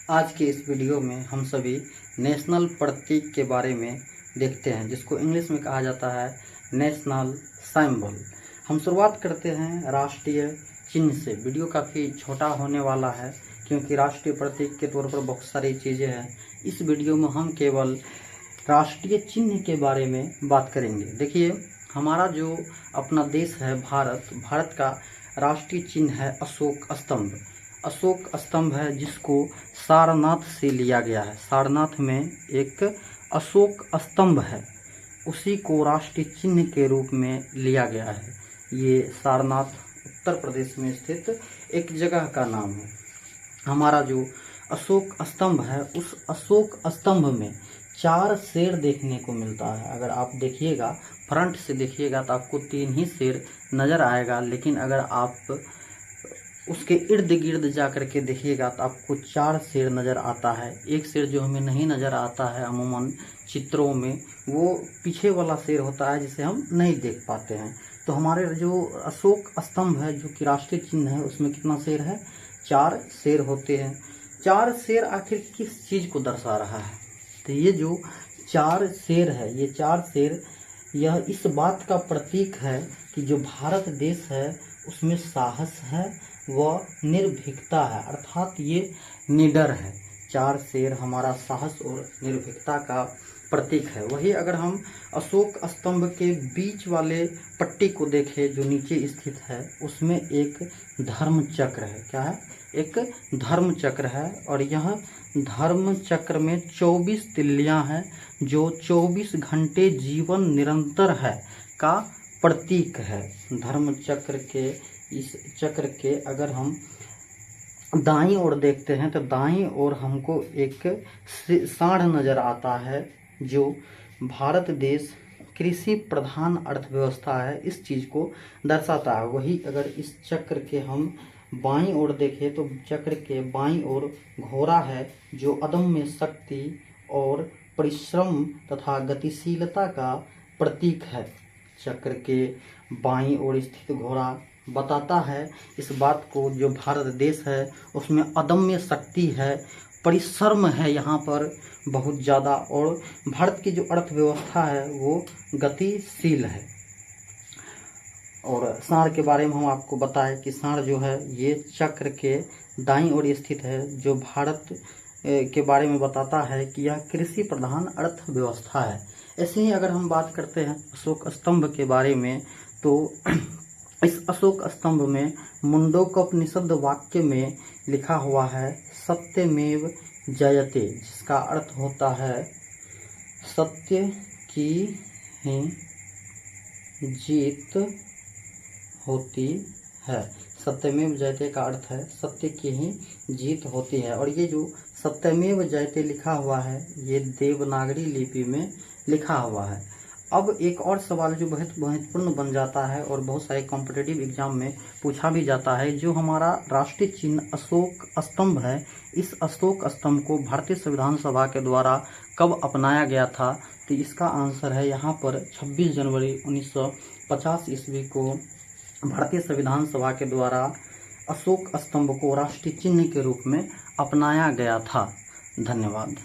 आज के इस वीडियो में हम सभी नेशनल प्रतीक के बारे में देखते हैं, जिसको इंग्लिश में कहा जाता है नेशनल सिंबल। हम शुरुआत करते हैं राष्ट्रीय चिन्ह से। वीडियो काफ़ी छोटा होने वाला है क्योंकि राष्ट्रीय प्रतीक के तौर पर बहुत सारी चीज़ें हैं। इस वीडियो में हम केवल राष्ट्रीय चिन्ह के बारे में बात करेंगे। देखिए, हमारा जो अपना देश है भारत का राष्ट्रीय चिन्ह है अशोक स्तंभ। अशोक स्तंभ है जिसको सारनाथ से लिया गया है। सारनाथ में एक अशोक स्तंभ है, उसी को राष्ट्रीय चिन्ह के रूप में लिया गया है। ये सारनाथ उत्तर प्रदेश में स्थित एक जगह का नाम है। हमारा जो अशोक स्तंभ है, उस अशोक स्तंभ में 4 शेर देखने को मिलता है। अगर आप देखिएगा, फ्रंट से देखिएगा तो आपको 3 ही शेर नज़र आएगा, लेकिन अगर आप उसके इर्द गिर्द जा कर के देखिएगा तो आपको 4 शेर नज़र आता है। एक शेर जो हमें नहीं नज़र आता है अमूमन चित्रों में, वो पीछे वाला शेर होता है जिसे हम नहीं देख पाते हैं। तो हमारे जो अशोक स्तंभ है जो कि राष्ट्रीय चिन्ह है, उसमें कितना शेर है? 4 शेर होते हैं। 4 शेर आखिर किस चीज़ को दर्शा रहा है? तो ये जो 4 शेर है, ये 4 शेर यह इस बात का प्रतीक है कि जो भारत देश है उसमें साहस है व निर्भीकता है, अर्थात ये निडर है। 4 शेर हमारा साहस और निर्भीकता का प्रतीक है। वही अगर हम अशोक स्तंभ के बीच वाले पट्टी को देखें जो नीचे स्थित है, उसमें एक धर्म चक्र है। क्या है? एक धर्म चक्र है, और यह धर्म चक्र में 24 तिल्लियां हैं जो 24 घंटे जीवन निरंतर है का प्रतीक है। धर्म चक्र के इस चक्र के अगर हम दाईं ओर देखते हैं तो दाईं ओर हमको एक सांड नजर आता है जो भारत देश कृषि प्रधान अर्थव्यवस्था है, इस चीज़ को दर्शाता है। वही अगर इस चक्र के हम बाईं ओर देखें तो चक्र के बाईं ओर घोड़ा है जो अदम्य शक्ति और परिश्रम तथा गतिशीलता का प्रतीक है। चक्र के बाईं ओर स्थित घोड़ा बताता है इस बात को, जो भारत देश है उसमें अदम्य शक्ति है, परिश्रम है यहाँ पर बहुत ज़्यादा, और भारत की जो अर्थव्यवस्था है वो गतिशील है। और सांड के बारे में हम आपको बताएं कि सांड जो है ये चक्र के दाईं ओर स्थित है, जो भारत के बारे में बताता है कि यह कृषि प्रधान अर्थव्यवस्था है। ऐसे ही अगर हम बात करते हैं अशोक स्तंभ के बारे में, तो इस अशोक स्तंभ में मुंडकोपनिषद वाक्य में लिखा हुआ है सत्यमेव जयते, जिसका अर्थ होता है सत्य की ही जीत होती है। सत्यमेव जयते का अर्थ है सत्य की ही जीत होती है। और ये जो सत्यमेव जयते लिखा हुआ है, ये देवनागरी लिपि में लिखा हुआ है। अब एक और सवाल जो बहुत महत्वपूर्ण बन जाता है और बहुत सारे कॉम्पिटिटिव एग्जाम में पूछा भी जाता है, जो हमारा राष्ट्रीय चिन्ह अशोक स्तंभ है, इस अशोक स्तंभ को भारतीय संविधान सभा के द्वारा कब अपनाया गया था? तो इसका आंसर है यहाँ पर 26 जनवरी 1950 ईस्वी को भारतीय संविधान सभा के द्वारा अशोक स्तंभ को राष्ट्रीय चिन्ह के रूप में अपनाया गया था। धन्यवाद।